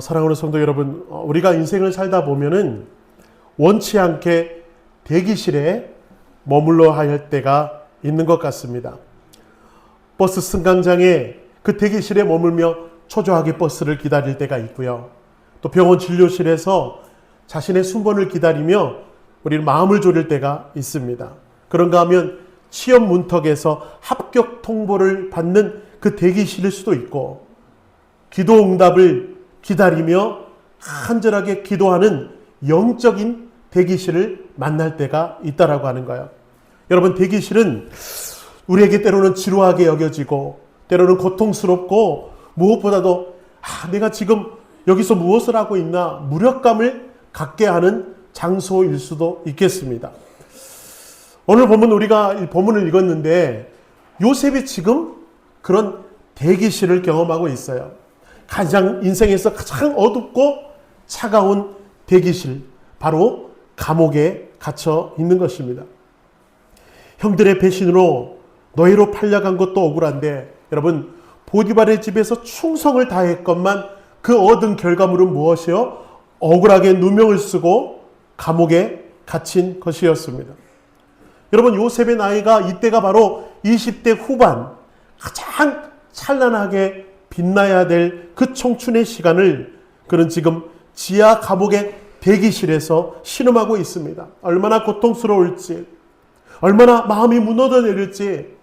사랑하는 성도 여러분, 우리가 인생을 살다 보면은 원치 않게 대기실에 머물러 할 때가 있는 것 같습니다. 버스 승강장에 그 대기실에 머물며 초조하게 버스를 기다릴 때가 있고요. 또 병원 진료실에서 자신의 순번을 기다리며 우리는 마음을 졸일 때가 있습니다. 그런가 하면 취업 문턱에서 합격 통보를 받는 그 대기실일 수도 있고, 기도 응답을 기다리며 간절하게 기도하는 영적인 대기실을 만날 때가 있다라고 하는 거예요. 여러분, 대기실은 우리에게 때로는 지루하게 여겨지고 때로는 고통스럽고 무엇보다도 내가 지금 여기서 무엇을 하고 있나 무력감을 갖게 하는 장소일 수도 있겠습니다. 오늘 보면 우리가 이 본문을 읽었는데 요셉이 지금 그런 대기실을 경험하고 있어요. 인생에서 가장 어둡고 차가운 대기실, 바로 감옥에 갇혀 있는 것입니다. 형들의 배신으로 노예로 팔려간 것도 억울한데, 여러분, 보디발의 집에서 충성을 다했건만 그 얻은 결과물은 무엇이요? 억울하게 누명을 쓰고 감옥에 갇힌 것이었습니다. 여러분, 요셉의 나이가 이때가 바로 20대 후반, 가장 찬란하게 빛나야 될 그 청춘의 시간을 그는 지금 지하 감옥의 대기실에서 신음하고 있습니다. 얼마나 고통스러울지, 얼마나 마음이 무너져 내릴지,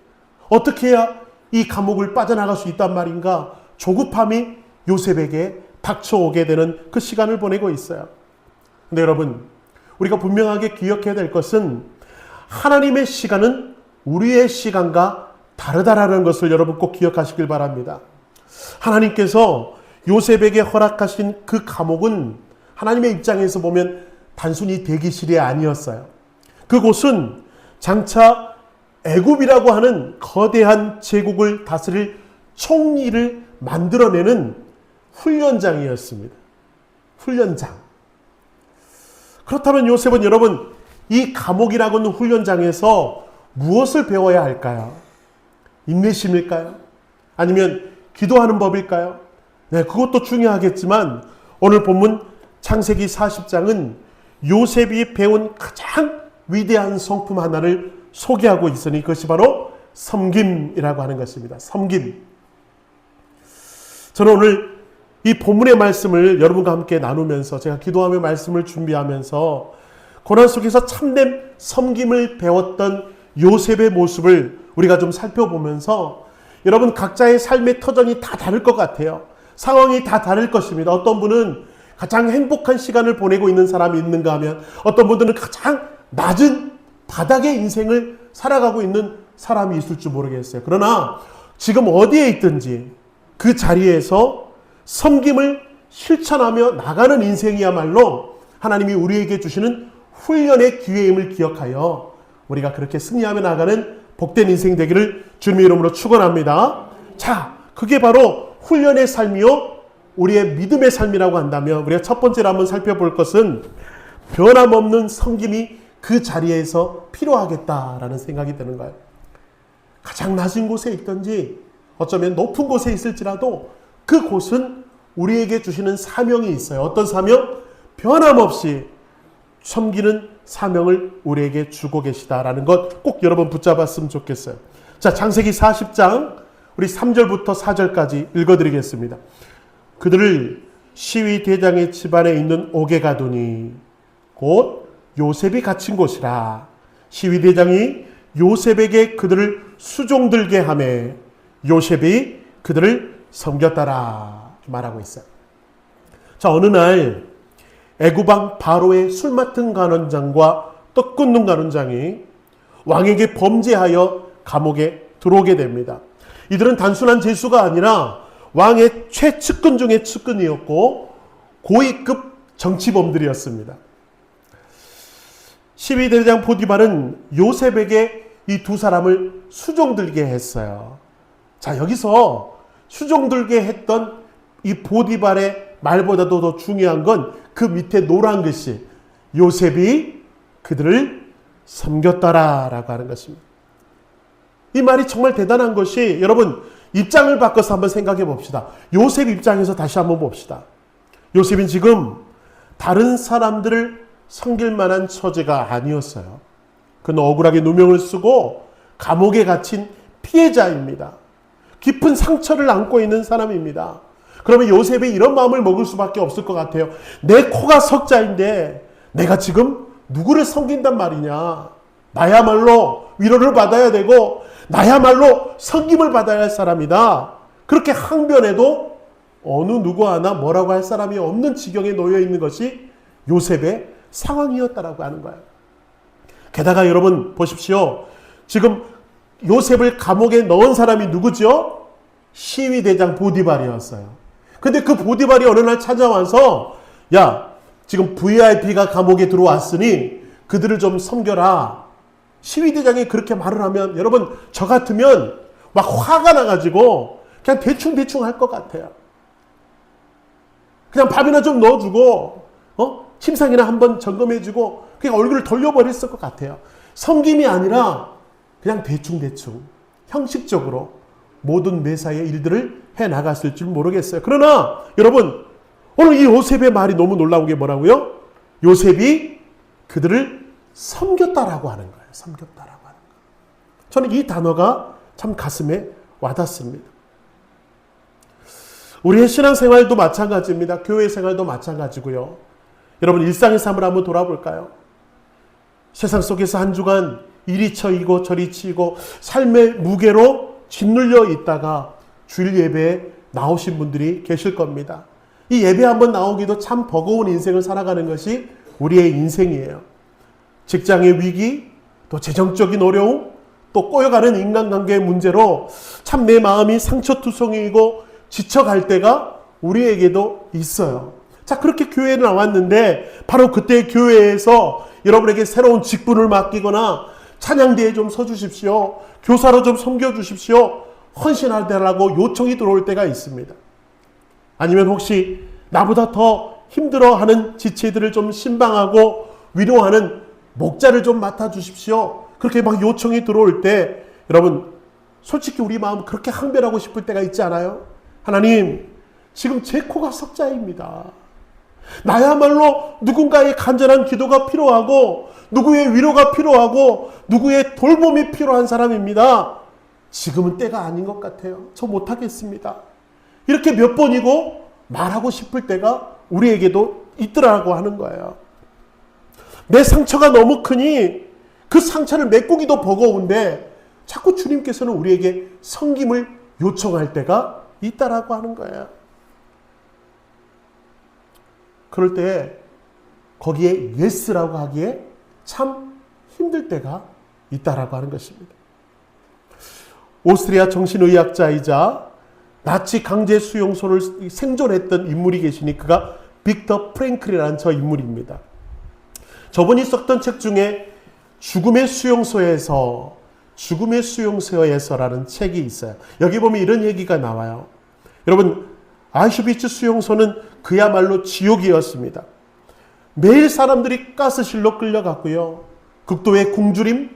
어떻게 해야 이 감옥을 빠져나갈 수 있단 말인가, 조급함이 요셉에게 닥쳐오게 되는 그 시간을 보내고 있어요. 근데 여러분, 우리가 분명하게 기억해야 될 것은 하나님의 시간은 우리의 시간과 다르다라는 것을 여러분 꼭 기억하시길 바랍니다. 하나님께서 요셉에게 허락하신 그 감옥은 하나님의 입장에서 보면 단순히 대기실이 아니었어요. 그곳은 장차 애굽이라고 하는 거대한 제국을 다스릴 총리를 만들어내는 훈련장이었습니다. 훈련장. 그렇다면 요셉은 여러분, 이 감옥이라고 하는 훈련장에서 무엇을 배워야 할까요? 인내심일까요? 아니면 기도하는 법일까요? 네, 그것도 중요하겠지만 오늘 본문 창세기 40장은 요셉이 배운 가장 위대한 성품 하나를 소개하고 있으니 그것이 바로 섬김이라고 하는 것입니다. 섬김. 저는 오늘 이 본문의 말씀을 여러분과 함께 나누면서, 제가 기도하며 말씀을 준비하면서 고난 속에서 참된 섬김을 배웠던 요셉의 모습을 우리가 좀 살펴보면서, 여러분 각자의 삶의 터전이 다 다를 것 같아요. 상황이 다 다를 것입니다. 어떤 분은 가장 행복한 시간을 보내고 있는 사람이 있는가 하면, 어떤 분들은 가장 낮은 바닥의 인생을 살아가고 있는 사람이 있을 줄 모르겠어요. 그러나 지금 어디에 있든지 그 자리에서 섬김을 실천하며 나가는 인생이야말로 하나님이 우리에게 주시는 훈련의 기회임을 기억하여 우리가 그렇게 승리하며 나가는 복된 인생 되기를 주님의 이름으로 축원합니다. 자, 그게 바로 훈련의 삶이요 우리의 믿음의 삶이라고 한다면, 우리가 첫 번째로 한번 살펴볼 것은 변함없는 섬김이 그 자리에서 필요하겠다라는 생각이 드는 거예요. 가장 낮은 곳에 있든지 어쩌면 높은 곳에 있을지라도 그곳은 우리에게 주시는 사명이 있어요. 어떤 사명? 변함없이 섬기는 사명을 우리에게 주고 계시다라는 것 꼭 여러분 붙잡았으면 좋겠어요. 자, 창세기 40장 우리 3절부터 4절까지 읽어드리겠습니다. 그들을 시위 대장의 집안에 있는 옥에 가두니 곧 요셉이 갇힌 곳이라. 시위 대장이 요셉에게 그들을 수종들게 하매 요셉이 그들을 섬겼다라 말하고 있어요. 자, 어느 날 애굽왕 바로의 술 맡은 간원장과 떡 굽는 간원장이 왕에게 범죄하여 감옥에 들어오게 됩니다. 이들은 단순한 죄수가 아니라 왕의 최측근 중의 측근이었고 고위급 정치범들이었습니다. 시위대장 보디발은 요셉에게 이 두 사람을 수종들게 했어요. 자, 여기서 수종들게 했던 이 보디발의 말보다도 더 중요한 건 그 밑에 노란 글씨, 요셉이 그들을 섬겼더라라고 하는 것입니다. 이 말이 정말 대단한 것이, 여러분 입장을 바꿔서 한번 생각해 봅시다. 요셉 입장에서 다시 한번 봅시다. 요셉은 지금 다른 사람들을 섬길 만한 처지가 아니었어요. 그는 억울하게 누명을 쓰고 감옥에 갇힌 피해자입니다. 깊은 상처를 안고 있는 사람입니다. 그러면 요셉이 이런 마음을 먹을 수밖에 없을 것 같아요. 내 코가 석자인데 내가 지금 누구를 섬긴단 말이냐. 나야말로 위로를 받아야 되고 나야말로 섬김을 받아야 할 사람이다. 그렇게 항변해도 어느 누구 하나 뭐라고 할 사람이 없는 지경에 놓여 있는 것이 요셉의 상황이었다라고 하는 거예요. 게다가 여러분 보십시오. 지금 요셉을 감옥에 넣은 사람이 누구죠? 시위대장 보디발이었어요. 근데 그 보디발이 어느 날 찾아와서 야, 지금 VIP가 감옥에 들어왔으니 그들을 좀 섬겨라. 시위대장이 그렇게 말을 하면 여러분 저 같으면 막 화가 나가지고 그냥 대충 할 것 같아요. 그냥 밥이나 좀 넣어주고 침상이나 한번 점검해주고 그냥 얼굴을 돌려버렸을 것 같아요. 섬김이 아니라 그냥 대충 형식적으로 모든 매사의 일들을 해나갔을 줄 모르겠어요. 그러나 여러분 오늘 이 요셉의 말이 너무 놀라운 게 뭐라고요? 요셉이 그들을 섬겼다라고 하는 거예요. 섬겼다라고 하는 거예요. 저는 이 단어가 참 가슴에 와닿습니다. 우리의 신앙생활도 마찬가지입니다. 교회 생활도 마찬가지고요. 여러분 일상의 삶을 한번 돌아볼까요? 세상 속에서 한 주간 이리 쳐이고 저리 치이고 삶의 무게로 짓눌려 있다가 주일 예배에 나오신 분들이 계실 겁니다. 이 예배 한번 나오기도 참 버거운 인생을 살아가는 것이 우리의 인생이에요. 직장의 위기, 또 재정적인 어려움, 또 꼬여가는 인간관계의 문제로 참 내 마음이 상처투성이고 지쳐갈 때가 우리에게도 있어요. 자, 그렇게 교회에 나왔는데 바로 그때 교회에서 여러분에게 새로운 직분을 맡기거나 찬양대에 좀 서주십시오. 교사로 좀 섬겨주십시오. 헌신하라고 요청이 들어올 때가 있습니다. 아니면 혹시 나보다 더 힘들어하는 지체들을 좀 신방하고 위로하는 목자를 좀 맡아주십시오. 그렇게 막 요청이 들어올 때 여러분 솔직히 우리 마음 그렇게 항변하고 싶을 때가 있지 않아요? 하나님, 지금 제 코가 석자입니다. 나야말로 누군가의 간절한 기도가 필요하고 누구의 위로가 필요하고 누구의 돌봄이 필요한 사람입니다. 지금은 때가 아닌 것 같아요. 저 못하겠습니다. 이렇게 몇 번이고 말하고 싶을 때가 우리에게도 있더라고 하는 거예요. 내 상처가 너무 크니 그 상처를 메꾸기도 버거운데 자꾸 주님께서는 우리에게 섬김을 요청할 때가 있다라고 하는 거예요. 그럴 때 거기에 예스라고 하기에 참 힘들 때가 있다라고 하는 것입니다. 오스트리아 정신의학자이자 나치 강제 수용소를 생존했던 인물이 계시니 그가 빅터 프랭클이라는 저 인물입니다. 저분이 썼던 책 중에 죽음의 수용소에서라는 책이 있어요. 여기 보면 이런 얘기가 나와요. 여러분, 아우슈비츠 수용소는 그야말로 지옥이었습니다. 매일 사람들이 가스실로 끌려갔고요. 극도의 굶주림,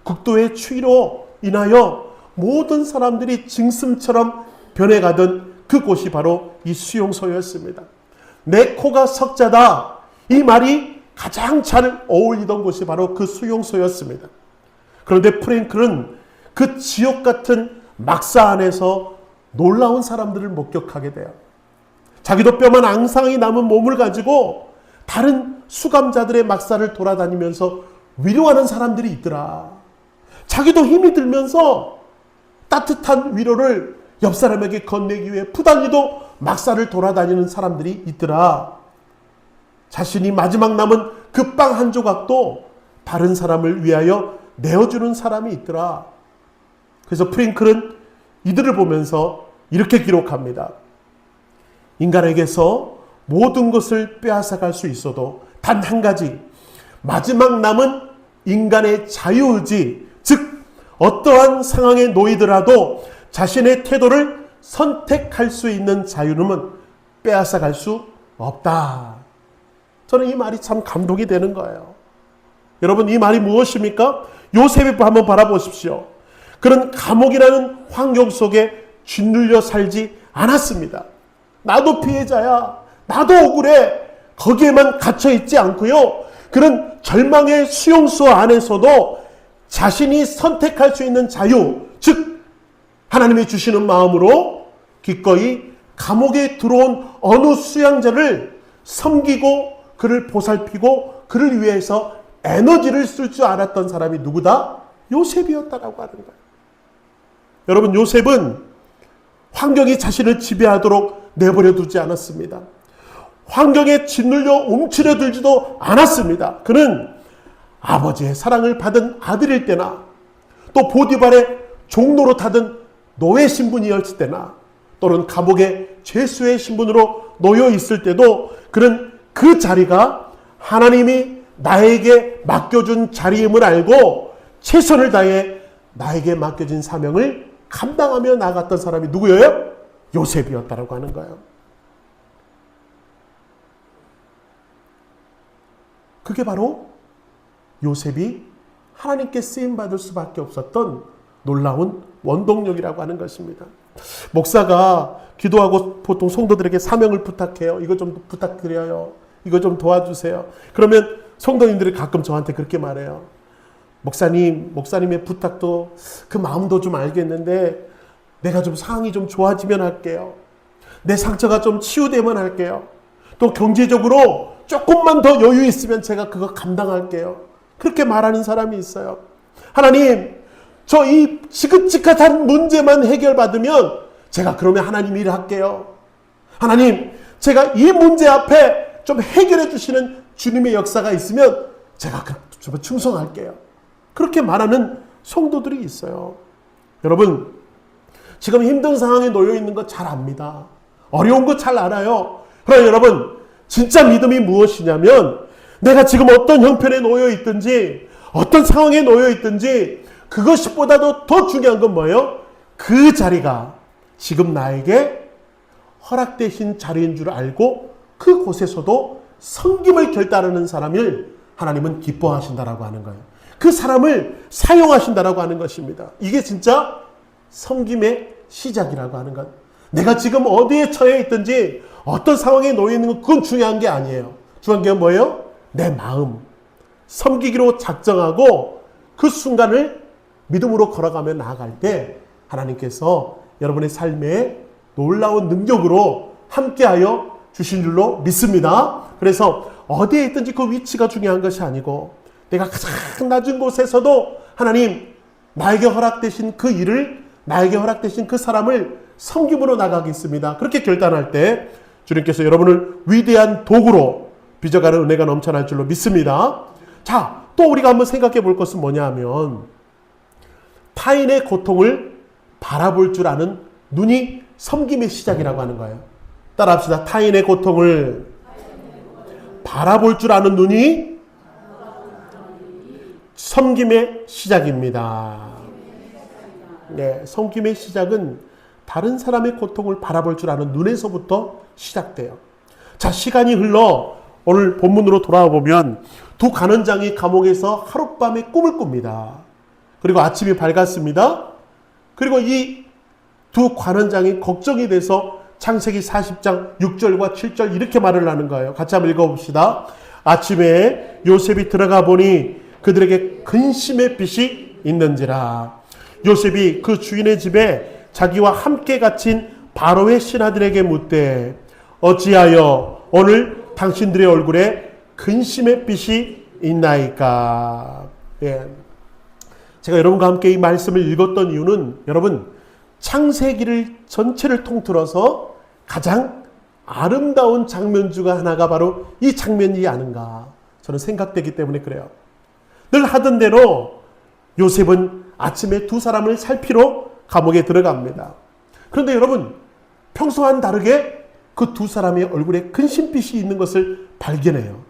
극도의 추위로 인하여 모든 사람들이 짐승처럼 변해가던 그곳이 바로 이 수용소였습니다. 내 코가 석자다. 이 말이 가장 잘 어울리던 곳이 바로 그 수용소였습니다. 그런데 프랭클은 그 지옥 같은 막사 안에서 놀라운 사람들을 목격하게 돼요. 자기도 뼈만 앙상이 남은 몸을 가지고 다른 수감자들의 막사를 돌아다니면서 위로하는 사람들이 있더라. 자기도 힘이 들면서 따뜻한 위로를 옆 사람에게 건네기 위해 부단히도 막사를 돌아다니는 사람들이 있더라. 자신이 마지막 남은 그 빵 한 조각도 다른 사람을 위하여 내어주는 사람이 있더라. 그래서 프랭클은 이들을 보면서 이렇게 기록합니다. 인간에게서 모든 것을 빼앗아갈 수 있어도 단 한 가지, 마지막 남은 인간의 자유의지, 즉 어떠한 상황에 놓이더라도 자신의 태도를 선택할 수 있는 자유는 빼앗아갈 수 없다. 저는 이 말이 참 감동이 되는 거예요. 여러분, 이 말이 무엇입니까? 요셉을 한번 바라보십시오. 그런 감옥이라는 환경 속에 짓눌려 살지 않았습니다. 나도 피해자야. 나도 억울해. 거기에만 갇혀 있지 않고요. 그런 절망의 수용소 안에서도 자신이 선택할 수 있는 자유, 즉 하나님이 주시는 마음으로 기꺼이 감옥에 들어온 어느 수양자를 섬기고 그를 보살피고 그를 위해서 에너지를 쓸 줄 알았던 사람이 누구다? 요셉이었다라고 하는 거예요. 여러분, 요셉은 환경이 자신을 지배하도록 내버려 두지 않았습니다. 환경에 짓눌려 움츠려들지도 않았습니다. 그는 아버지의 사랑을 받은 아들일 때나 또 보디발의 종로로 타던 노예 신분이었을 때나 또는 감옥의 죄수의 신분으로 놓여 있을 때도 그는 그 자리가 하나님이 나에게 맡겨준 자리임을 알고 최선을 다해 나에게 맡겨진 사명을 감당하며 나갔던 사람이 누구예요? 요셉이었다라고 하는 거예요. 그게 바로 요셉이 하나님께 쓰임받을 수밖에 없었던 놀라운 원동력이라고 하는 것입니다. 목사가 기도하고 보통 성도들에게 사명을 부탁해요. 이거 좀 부탁드려요. 이거 좀 도와주세요. 그러면 성도님들이 가끔 저한테 그렇게 말해요. 목사님의 부탁도 그 마음도 좀 알겠는데 내가 좀 상황이 좀 좋아지면 할게요. 내 상처가 좀 치유되면 할게요. 또 경제적으로 조금만 더 여유 있으면 제가 그거 감당할게요. 그렇게 말하는 사람이 있어요. 하나님, 저 이 지긋지긋한 문제만 해결받으면 제가 그러면 하나님 일을 할게요. 하나님, 제가 이 문제 앞에 좀 해결해 주시는 주님의 역사가 있으면 제가 좀 충성할게요. 그렇게 말하는 성도들이 있어요. 여러분, 지금 힘든 상황에 놓여 있는 거 잘 압니다. 어려운 거 잘 알아요. 그러나 여러분, 진짜 믿음이 무엇이냐면 내가 지금 어떤 형편에 놓여 있든지 어떤 상황에 놓여 있든지 그것보다도 더 중요한 건 뭐예요? 그 자리가 지금 나에게 허락되신 자리인 줄 알고 그곳에서도 섬김을 결단하는 사람을 하나님은 기뻐하신다라고 하는 거예요. 그 사람을 사용하신다라고 하는 것입니다. 이게 진짜 섬김의 시작이라고 하는 것. 내가 지금 어디에 처해 있든지 어떤 상황에 놓여 있는 건 그건 중요한 게 아니에요. 중요한 게 뭐예요? 내 마음. 섬기기로 작정하고 그 순간을 믿음으로 걸어가며 나아갈 때 하나님께서 여러분의 삶에 놀라운 능력으로 함께하여 주신 줄로 믿습니다. 그래서 어디에 있든지 그 위치가 중요한 것이 아니고 내가 가장 낮은 곳에서도 하나님 나에게 허락되신 그 일을 나에게 허락되신 그 사람을 섬김으로 나가겠습니다. 그렇게 결단할 때 주님께서 여러분을 위대한 도구로 빚어가는 은혜가 넘쳐날 줄로 믿습니다. 자, 또 우리가 한번 생각해 볼 것은 뭐냐 하면 타인의 고통을 바라볼 줄 아는 눈이 섬김의 시작이라고 하는 거예요. 따라합시다. 타인의 고통을 바라볼 줄 아는 눈이 섬김의 시작입니다. 네, 섬김의 시작은 다른 사람의 고통을 바라볼 줄 아는 눈에서부터 시작돼요. 자, 시간이 흘러 오늘 본문으로 돌아와 보면 두 간원장이 감옥에서 하룻밤에 꿈을 꿉니다. 그리고 아침이 밝았습니다. 그리고 이 두 관원장이 걱정이 돼서 창세기 40장 6절과 7절 이렇게 말을 하는 거예요. 같이 한번 읽어봅시다. 아침에 요셉이 들어가 보니 그들에게 근심의 빛이 있는지라. 요셉이 그 주인의 집에 자기와 함께 갇힌 바로의 신하들에게 묻되 어찌하여 오늘 당신들의 얼굴에 근심의 빛이 있나이까. 예. 제가 여러분과 함께 이 말씀을 읽었던 이유는 여러분 창세기를 전체를 통틀어서 가장 아름다운 장면 중 하나가 바로 이 장면이 아닌가 저는 생각되기 때문에 그래요. 늘 하던 대로 요셉은 아침에 두 사람을 살피러 감옥에 들어갑니다. 그런데 여러분 평소와는 다르게 그 두 사람의 얼굴에 근심빛이 있는 것을 발견해요.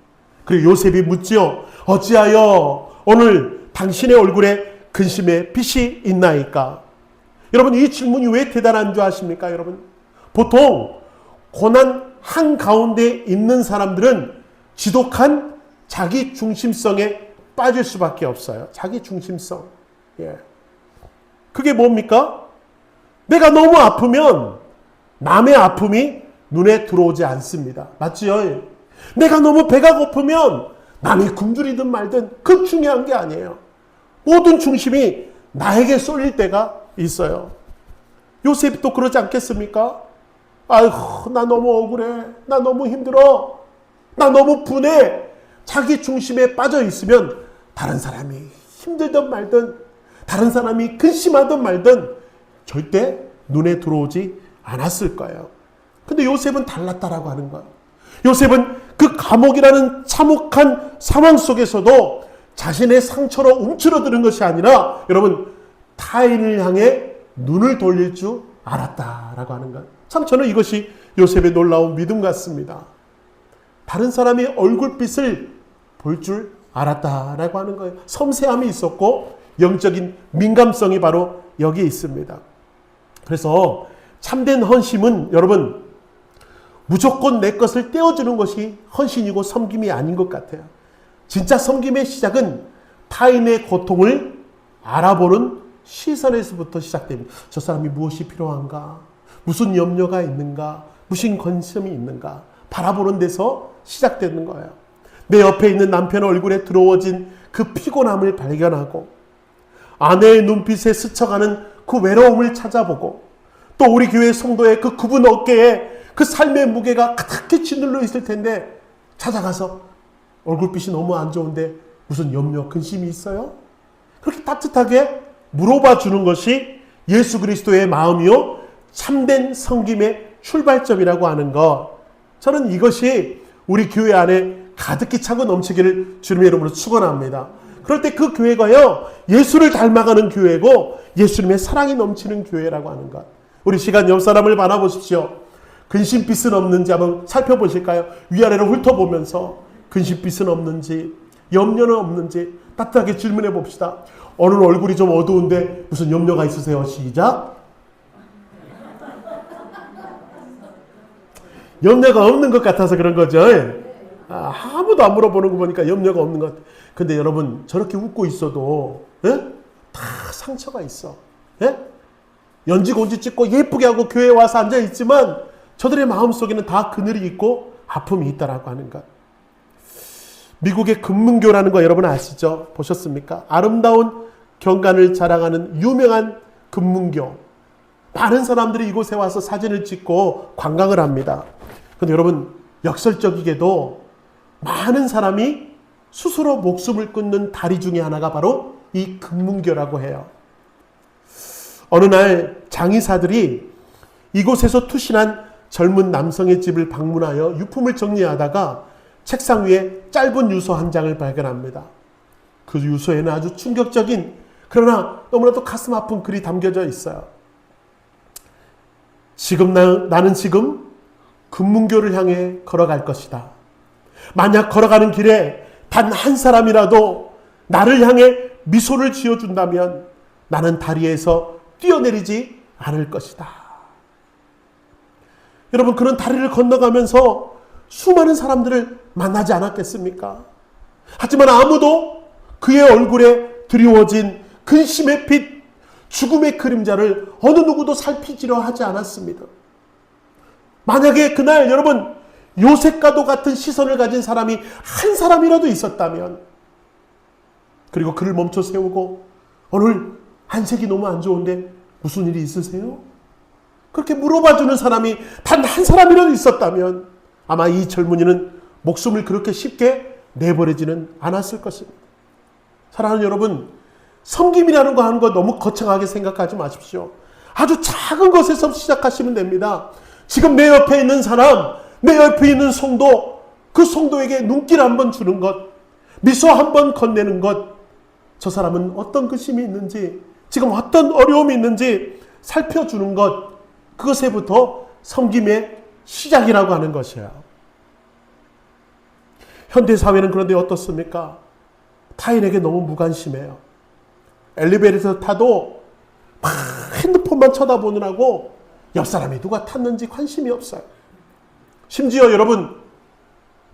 그리고 요셉이 묻지요. 어찌하여 오늘 당신의 얼굴에 근심의 빛이 있나이까? 여러분 이 질문이 왜 대단한 줄 아십니까? 여러분 보통 고난 한가운데 있는 사람들은 지독한 자기 중심성에 빠질 수밖에 없어요. 자기 중심성. 예. 그게 뭡니까? 내가 너무 아프면 남의 아픔이 눈에 들어오지 않습니다. 맞지요? 내가 너무 배가 고프면 남이 굶주리든 말든 그 중요한 게 아니에요. 모든 중심이 나에게 쏠릴 때가 있어요. 요셉도 그러지 않겠습니까? 아이고, 나 너무 억울해. 나 너무 힘들어. 나 너무 분해. 자기 중심에 빠져 있으면 다른 사람이 힘들든 말든, 다른 사람이 근심하든 말든 절대 눈에 들어오지 않았을 거예요. 근데 요셉은 달랐다라고 하는 거예요. 요셉은 그 감옥이라는 참혹한 상황 속에서도 자신의 상처로 움츠러드는 것이 아니라 여러분 타인을 향해 눈을 돌릴 줄 알았다라고 하는 것. 참 저는 이것이 요셉의 놀라운 믿음 같습니다. 다른 사람의 얼굴빛을 볼 줄 알았다라고 하는 거예요. 섬세함이 있었고 영적인 민감성이 바로 여기에 있습니다. 그래서 참된 헌신은 여러분 무조건 내 것을 떼어주는 것이 헌신이고 섬김이 아닌 것 같아요. 진짜 섬김의 시작은 타인의 고통을 알아보는 시선에서부터 시작됩니다. 저 사람이 무엇이 필요한가? 무슨 염려가 있는가? 무슨 관심이 있는가? 바라보는 데서 시작되는 거예요. 내 옆에 있는 남편 얼굴에 들어워진 그 피곤함을 발견하고 아내의 눈빛에 스쳐가는 그 외로움을 찾아보고 또 우리 교회 성도의 그 굽은 어깨에 그 삶의 무게가 가득히 짓눌러 있을 텐데 찾아가서 얼굴빛이 너무 안 좋은데 무슨 염려, 근심이 있어요? 그렇게 따뜻하게 물어봐 주는 것이 예수 그리스도의 마음이요 참된 섬김의 출발점이라고 하는 것. 저는 이것이 우리 교회 안에 가득히 차고 넘치기를 주님의 이름으로 축원합니다. 그럴 때 그 교회가요 예수를 닮아가는 교회고 예수님의 사랑이 넘치는 교회라고 하는 것. 우리 시간 옆 사람을 바라보십시오. 근심빛은 없는지 한번 살펴보실까요? 위아래로 훑어보면서 근심빛은 없는지 염려는 없는지 따뜻하게 질문해 봅시다. 오늘 얼굴이 좀 어두운데 무슨 염려가 있으세요? 시작. 염려가 없는 것 같아서 그런 거죠. 아무도 안 물어보는 거 보니까 염려가 없는 것 같아요. 근데 여러분 저렇게 웃고 있어도 다 상처가 있어. 연지곤지 찍고 예쁘게 하고 교회에 와서 앉아있지만 저들의 마음속에는 다 그늘이 있고 아픔이 있다라고 하는 것. 미국의 금문교라는 거 여러분 아시죠? 보셨습니까? 아름다운 경관을 자랑하는 유명한 금문교. 많은 사람들이 이곳에 와서 사진을 찍고 관광을 합니다. 그런데 여러분 역설적이게도 많은 사람이 스스로 목숨을 끊는 다리 중에 하나가 바로 이 금문교라고 해요. 어느 날 장의사들이 이곳에서 투신한 젊은 남성의 집을 방문하여 유품을 정리하다가 책상 위에 짧은 유서 한 장을 발견합니다. 그 유서에는 아주 충격적인 그러나 너무나도 가슴 아픈 글이 담겨져 있어요. 지금 나는 지금 금문교를 향해 걸어갈 것이다. 만약 걸어가는 길에 단 한 사람이라도 나를 향해 미소를 지어준다면 나는 다리에서 뛰어내리지 않을 것이다. 여러분 그런 다리를 건너가면서 수많은 사람들을 만나지 않았겠습니까? 하지만 아무도 그의 얼굴에 드리워진 근심의 빛, 죽음의 그림자를 어느 누구도 살피지려 하지 않았습니다. 만약에 그날 여러분 요셉과도 같은 시선을 가진 사람이 한 사람이라도 있었다면 그리고 그를 멈춰 세우고 오늘 안색이 너무 안 좋은데 무슨 일이 있으세요? 그렇게 물어봐주는 사람이 단 한 사람이라도 있었다면 아마 이 젊은이는 목숨을 그렇게 쉽게 내버리지는 않았을 것입니다. 사랑하는 여러분, 섬김이라는 거 하는 거 너무 거창하게 생각하지 마십시오. 아주 작은 것에서 시작하시면 됩니다. 지금 내 옆에 있는 사람, 내 옆에 있는 성도, 그 성도에게 눈길 한번 주는 것, 미소 한번 건네는 것, 저 사람은 어떤 근심이 있는지, 지금 어떤 어려움이 있는지 살펴주는 것, 그것에부터 섬김의 시작이라고 하는 것이에요. 현대사회는 그런데 어떻습니까? 타인에게 너무 무관심해요. 엘리베이터 타도 막 핸드폰만 쳐다보느라고 옆 사람이 누가 탔는지 관심이 없어요. 심지어 여러분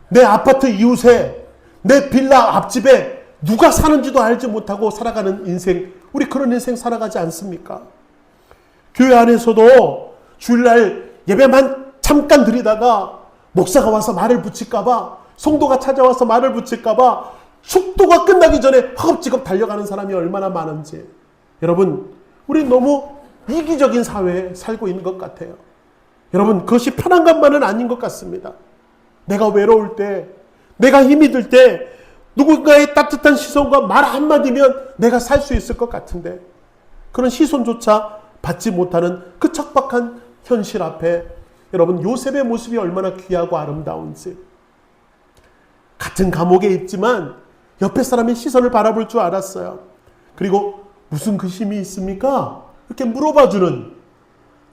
내 아파트 이웃에 내 빌라 앞집에 누가 사는지도 알지 못하고 살아가는 인생, 우리 그런 인생 살아가지 않습니까? 교회 안에서도 주일날 예배만 잠깐 들이다가 목사가 와서 말을 붙일까봐, 성도가 찾아와서 말을 붙일까봐 축도가 끝나기 전에 허겁지겁 달려가는 사람이 얼마나 많은지. 여러분, 우리 너무 이기적인 사회에 살고 있는 것 같아요. 여러분, 그것이 편한 것만은 아닌 것 같습니다. 내가 외로울 때, 내가 힘이 들 때 누군가의 따뜻한 시선과 말 한마디면 내가 살 수 있을 것 같은데, 그런 시선조차 받지 못하는 그 척박한 현실 앞에 여러분, 요셉의 모습이 얼마나 귀하고 아름다운지. 같은 감옥에 있지만 옆에 사람의 시선을 바라볼 줄 알았어요. 그리고 무슨 그 힘이 있습니까? 이렇게 물어봐주는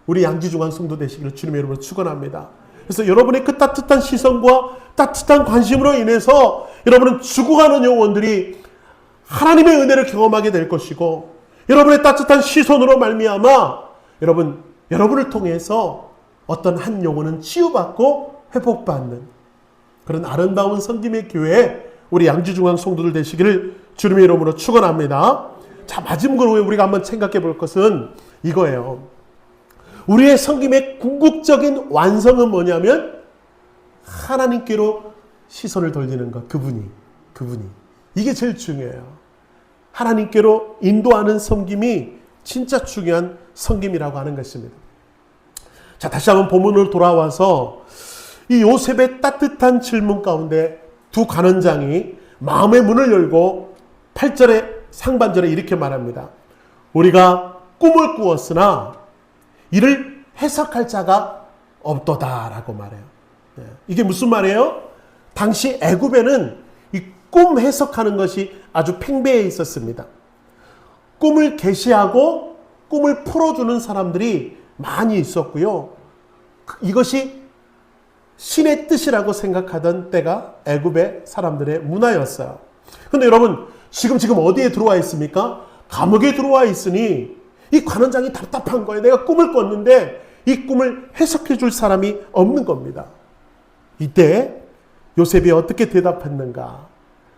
우리 양지중앙 성도 되시기를 주님의 이름으로 축원합니다. 그래서 여러분의 그 따뜻한 시선과 따뜻한 관심으로 인해서 여러분은 죽어가는 영혼들이 하나님의 은혜를 경험하게 될 것이고, 여러분의 따뜻한 시선으로 말미암아 여러분을 통해서 어떤 한 영혼은 치유받고 회복받는 그런 아름다운 성김의 교회, 우리 양지중앙 성도들 되시기를 주님의 이름으로 축원합니다. 자, 마지막으로 우리가 한번 생각해 볼 것은 이거예요. 우리의 성김의 궁극적인 완성은 뭐냐면 하나님께로 시선을 돌리는 것. 그분이 이게 제일 중요해요. 하나님께로 인도하는 섬김이 진짜 중요한 섬김이라고 하는 것입니다. 자, 다시 한번 본문으로 돌아와서 이 요셉의 따뜻한 질문 가운데 두 관원장이 마음의 문을 열고 8절의 상반절에 이렇게 말합니다. 우리가 꿈을 꾸었으나 이를 해석할 자가 없도다라고 말해요. 이게 무슨 말이에요? 당시 애굽에는 이 꿈 해석하는 것이 아주 팽배해 있었습니다. 꿈을 계시하고 꿈을 풀어주는 사람들이 많이 있었고요. 이것이 신의 뜻이라고 생각하던 때가 애굽의 사람들의 문화였어요. 그런데 여러분, 지금 어디에 들어와 있습니까? 감옥에 들어와 있으니 이 관원장이 답답한 거예요. 내가 꿈을 꿨는데 이 꿈을 해석해 줄 사람이 없는 겁니다. 이때 요셉이 어떻게 대답했는가?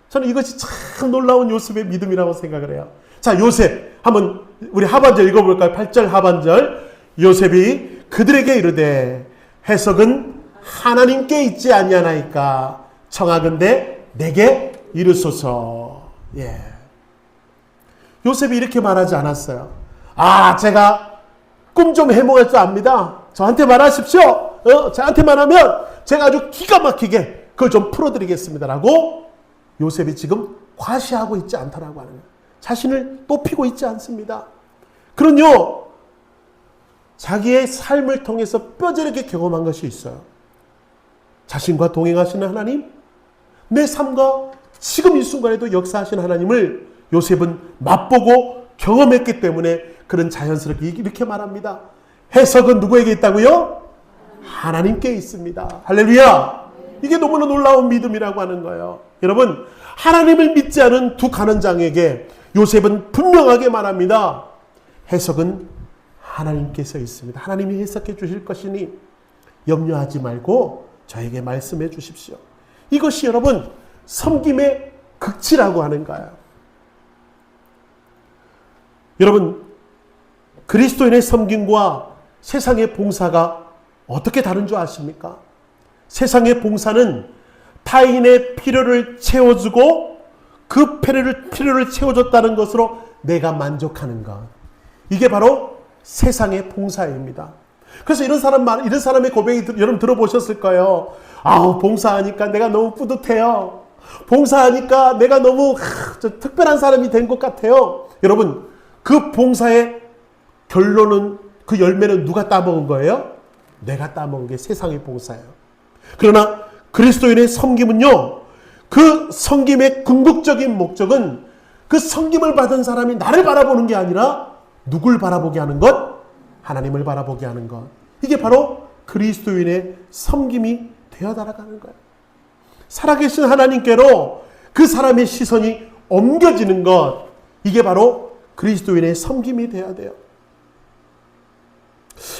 저는 이것이 참 놀라운 요셉의 믿음이라고 생각을 해요. 자, 요셉 한번 우리 하반절 읽어볼까요? 8절 하반절. 요셉이 그들에게 이르되 해석은 하나님께 있지 아니하나이까 청하건대 내게 이르소서. 예. 요셉이 이렇게 말하지 않았어요. 아, 제가 꿈 좀 해몽할 줄 압니다. 저한테 말하십시오. 저한테만 하면 제가 아주 기가 막히게 그걸 좀 풀어드리겠습니다라고 요셉이 지금 과시하고 있지 않다라고 하는 거예요. 자신을 높이고 있지 않습니다. 그런요, 자기의 삶을 통해서 뼈저리게 경험한 것이 있어요. 자신과 동행하시는 하나님, 내 삶과 지금 이 순간에도 역사하시는 하나님을 요셉은 맛보고 경험했기 때문에 그런 자연스럽게 이렇게 말합니다. 해석은 누구에게 있다고요? 하나님께 있습니다. 할렐루야! 이게 너무나 놀라운 믿음이라고 하는 거예요. 여러분, 하나님을 믿지 않은 두 간원장에게 요셉은 분명하게 말합니다. 해석은 하나님께서 있습니다. 하나님이 해석해 주실 것이니 염려하지 말고 저에게 말씀해 주십시오. 이것이 여러분 섬김의 극치라고 하는 거예요. 여러분, 그리스도인의 섬김과 세상의 봉사가 어떻게 다른 줄 아십니까? 세상의 봉사는 타인의 필요를 채워주고 그 필요를 채워줬다는 것으로 내가 만족하는 것. 이게 바로 세상의 봉사입니다. 그래서 이런 사람의 고백이 여러분 들어보셨을 거예요. 아우, 봉사하니까 내가 너무 뿌듯해요. 봉사하니까 내가 너무 특별한 사람이 된 것 같아요. 여러분, 그 봉사의 결론은, 그 열매는 누가 따먹은 거예요? 내가 따먹은 게 세상의 봉사예요. 그러나 그리스도인의 섬김은요, 그 섬김의 궁극적인 목적은 그 섬김을 받은 사람이 나를 바라보는 게 아니라 누굴 바라보게 하는 것? 하나님을 바라보게 하는 것. 이게 바로 그리스도인의 섬김이 되어 나가는 거예요. 살아계신 하나님께로 그 사람의 시선이 옮겨지는 것. 이게 바로 그리스도인의 섬김이 되어야 돼요.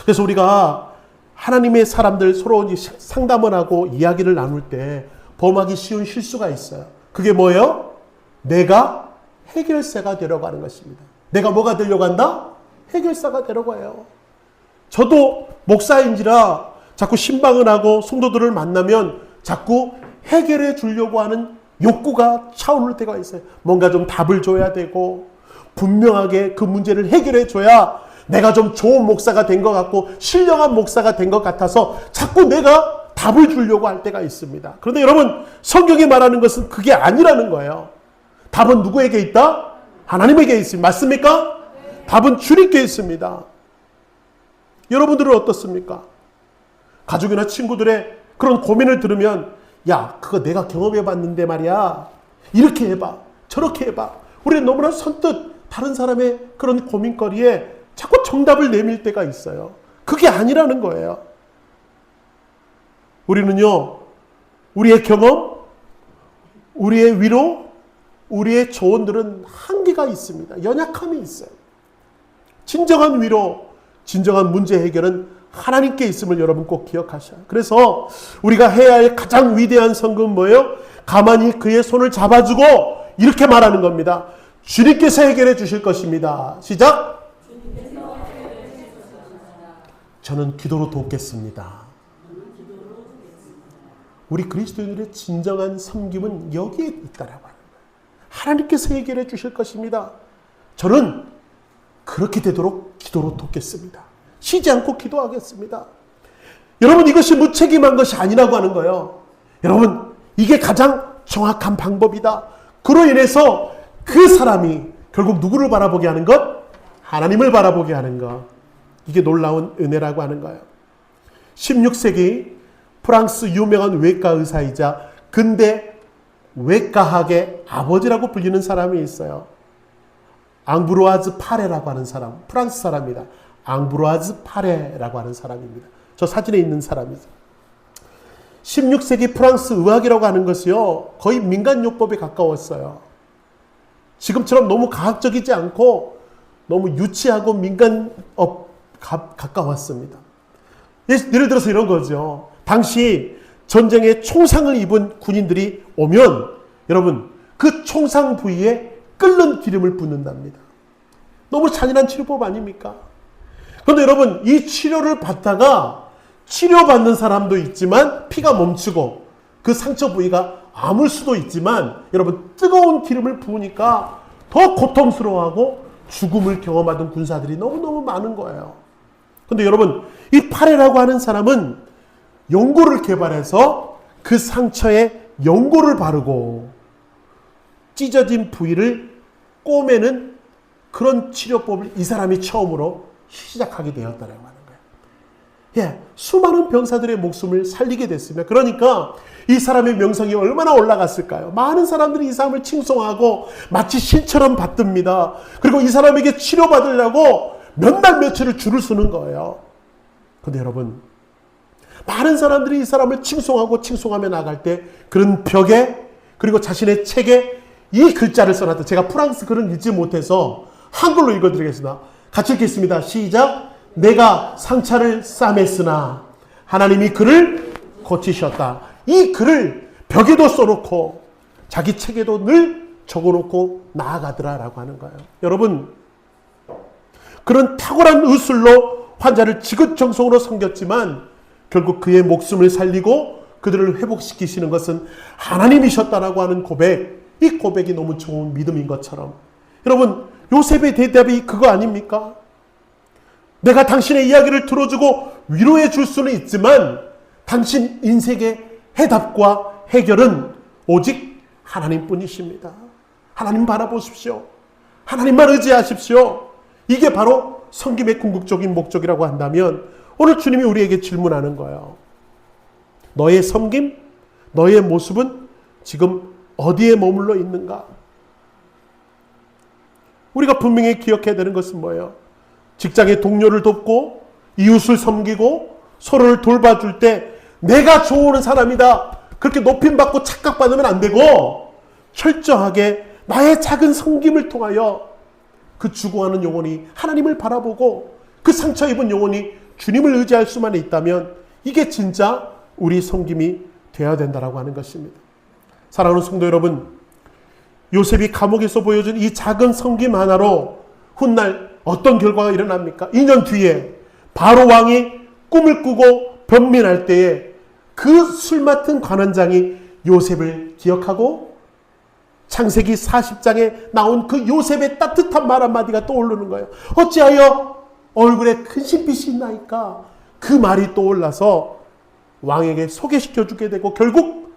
그래서 우리가 하나님의 사람들 서로 상담을 하고 이야기를 나눌 때 범하기 쉬운 실수가 있어요. 그게 뭐예요? 내가 해결사가 되려고 하는 것입니다. 내가 뭐가 되려고 한다? 해결사가 되려고 해요. 저도 목사인지라 자꾸 신방을 하고 성도들을 만나면 자꾸 해결해 주려고 하는 욕구가 차오를 때가 있어요. 뭔가 좀 답을 줘야 되고 분명하게 그 문제를 해결해 줘야 내가 좀 좋은 목사가 된 것 같고 신령한 목사가 된 것 같아서 자꾸 내가 답을 주려고 할 때가 있습니다. 그런데 여러분, 성경이 말하는 것은 그게 아니라는 거예요. 답은 누구에게 있다? 하나님에게 있습니다. 맞습니까? 네. 답은 주님께 있습니다. 여러분들은 어떻습니까? 가족이나 친구들의 그런 고민을 들으면, 야, 그거 내가 경험해 봤는데 말이야. 이렇게 해봐. 저렇게 해봐. 우리는 너무나 선뜻 다른 사람의 그런 고민거리에 자꾸 정답을 내밀 때가 있어요. 그게 아니라는 거예요. 우리는요, 우리의 경험, 우리의 위로, 우리의 조언들은 한계가 있습니다. 연약함이 있어요. 진정한 위로, 진정한 문제 해결은 하나님께 있음을 여러분 꼭 기억하셔요. 그래서 우리가 해야 할 가장 위대한 성금은 뭐예요? 가만히 그의 손을 잡아주고 이렇게 말하는 겁니다. 주님께서 해결해 주실 것입니다. 시작! 저는 기도로 돕겠습니다. 우리 그리스도인들의 진정한 섬김은 여기에 있다라고 하는 거예요. 하나님께서 해결해 주실 것입니다. 저는 그렇게 되도록 기도로 돕겠습니다. 쉬지 않고 기도하겠습니다. 여러분, 이것이 무책임한 것이 아니라고 하는 거예요. 여러분, 이게 가장 정확한 방법이다. 그로 인해서 그 사람이 결국 누구를 바라보게 하는 것? 하나님을 바라보게 하는 것. 이게 놀라운 은혜라고 하는 거예요. 16세기 프랑스 유명한 외과 의사이자 근대 외과학의 아버지라고 불리는 사람이 있어요. 앙브로아즈 파레라고 하는 사람, 프랑스 사람입니다. 앙브로아즈 파레라고 하는 사람입니다. 저 사진에 있는 사람이죠. 16세기 프랑스 의학이라고 하는 것이요, 거의 민간요법에 가까웠어요. 지금처럼 너무 과학적이지 않고 너무 유치하고 민간업 가까웠습니다. 예를 들어서 이런 거죠. 당시 전쟁에 총상을 입은 군인들이 오면 여러분, 그 총상 부위에 끓는 기름을 붓는답니다. 너무 잔인한 치료법 아닙니까? 그런데 여러분, 이 치료를 받다가 치료받는 사람도 있지만 피가 멈추고 그 상처 부위가 아물 수도 있지만 여러분, 뜨거운 기름을 부으니까 더 고통스러워하고 죽음을 경험하던 군사들이 너무너무 많은 거예요. 그런데 여러분, 이 파레라고 하는 사람은 연고를 개발해서 그 상처에 연고를 바르고 찢어진 부위를 꼬매는 그런 치료법을 이 사람이 처음으로 시작하게 되었다고 하는 거예요. 예, 수많은 병사들의 목숨을 살리게 됐습니다. 그러니까 이 사람의 명성이 얼마나 올라갔을까요? 많은 사람들이 이 사람을 칭송하고 마치 신처럼 받듭니다. 그리고 이 사람에게 치료받으려고 몇 날 며칠을 줄을 서는 거예요. 그런데 여러분, 많은 사람들이 이 사람을 칭송하며 나갈 때 그런 벽에, 그리고 자신의 책에 이 글자를 써놨다. 제가 프랑스 글은 읽지 못해서 한글로 읽어드리겠습니다. 같이 읽겠습니다. 시작. 내가 상처를 싸맸으나 하나님이 그를 고치셨다. 이 글을 벽에도 써놓고 자기 책에도 늘 적어놓고 나아가더라라고 하는 거예요. 여러분, 그런 탁월한 의술로 환자를 지긋정성으로 섬겼지만 결국 그의 목숨을 살리고 그들을 회복시키시는 것은 하나님이셨다라고 하는 고백, 이 고백이 너무 좋은 믿음인 것처럼, 여러분, 요셉의 대답이 그거 아닙니까? 내가 당신의 이야기를 들어주고 위로해 줄 수는 있지만 당신 인생의 해답과 해결은 오직 하나님뿐이십니다. 하나님 바라보십시오. 하나님만 의지하십시오. 이게 바로 섬김의 궁극적인 목적이라고 한다면 오늘 주님이 우리에게 질문하는 거예요. 너의 섬김, 너의 모습은 지금 어디에 머물러 있는가? 우리가 분명히 기억해야 되는 것은 뭐예요? 직장의 동료를 돕고 이웃을 섬기고 서로를 돌봐줄 때 내가 좋아하는 사람이다, 그렇게 높임받고 착각받으면 안 되고 철저하게 나의 작은 섬김을 통하여 그 죽어가는 영혼이 하나님을 바라보고 그 상처 입은 영혼이 주님을 의지할 수만 있다면 이게 진짜 우리 섬김이 되어야 된다라고 하는 것입니다. 사랑하는 성도 여러분, 요셉이 감옥에서 보여준 이 작은 섬김 하나로 훗날 어떤 결과가 일어납니까? 2년 뒤에 바로 왕이 꿈을 꾸고 변민할 때에 그 술 맡은 관원장이 요셉을 기억하고 창세기 40장에 나온 그 요셉의 따뜻한 말 한마디가 떠오르는 거예요. 어찌하여 얼굴에 큰 신빛이 있나이까? 그 말이 떠올라서 왕에게 소개시켜주게 되고 결국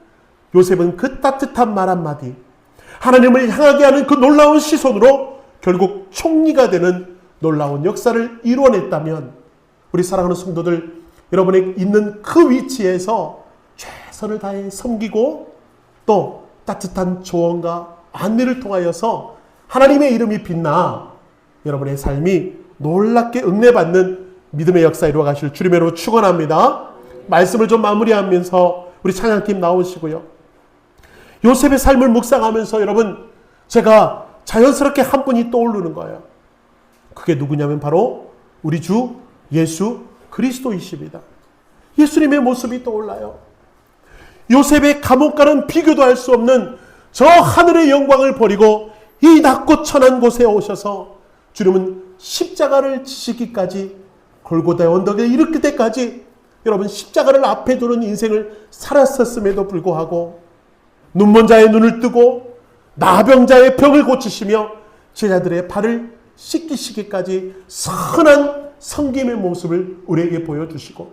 요셉은 그 따뜻한 말 한마디, 하나님을 향하게 하는 그 놀라운 시선으로 결국 총리가 되는 놀라운 역사를 이루어냈다면, 우리 사랑하는 성도들, 여러분이 있는 그 위치에서 최선을 다해 섬기고 또 따뜻한 조언과 안내를 통하여서 하나님의 이름이 빛나 여러분의 삶이 놀랍게 응례받는 믿음의 역사 이루어가실 주님의 이름으로 축원합니다. 말씀을 좀 마무리하면서 우리 찬양팀 나오시고요. 요셉의 삶을 묵상하면서 여러분, 제가 자연스럽게 한 분이 떠오르는 거예요. 그게 누구냐면 바로 우리 주 예수 그리스도이십니다. 예수님의 모습이 떠올라요. 요셉의 감옥과는 비교도 할 수 없는 저 하늘의 영광을 버리고 이 낮고 천한 곳에 오셔서 주님은 십자가를 지시기까지, 골고다의 언덕에 이르길 때까지 여러분 십자가를 앞에 두는 인생을 살았었음에도 불구하고 눈먼 자의 눈을 뜨고 나병자의 병을 고치시며 제자들의 발을 씻기시기까지 선한 섬김의 모습을 우리에게 보여주시고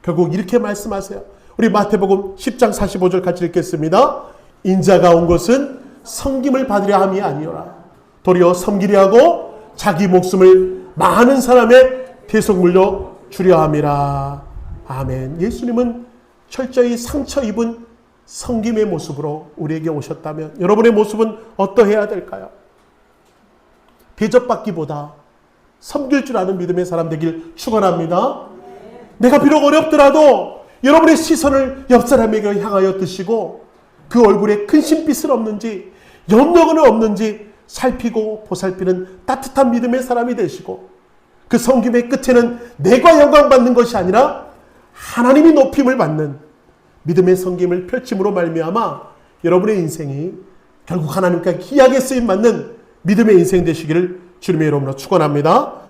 결국 이렇게 말씀하세요. 우리 마태복음 10장 45절 같이 읽겠습니다. 인자가 온 것은 섬김을 받으려 함이 아니오라. 도리어 섬기려 하고 자기 목숨을 많은 사람의 대속물로 주려 함이라. 아멘. 예수님은 철저히 상처 입은 섬김의 모습으로 우리에게 오셨다면 여러분의 모습은 어떠해야 될까요? 대접받기보다 섬길 줄 아는 믿음의 사람 되길 축원합니다. 내가 비록 어렵더라도 여러분의 시선을 옆 사람에게 향하여 드시고 그 얼굴에 큰 신빛은 없는지 염려는 없는지 살피고 보살피는 따뜻한 믿음의 사람이 되시고 그 섬김의 끝에는 내가 영광 받는 것이 아니라 하나님이 높임을 받는 믿음의 섬김을 펼침으로 말미암아 여러분의 인생이 결국 하나님께 귀하게 쓰임 받는 믿음의 인생 되시기를 주님의 이름으로 축원합니다.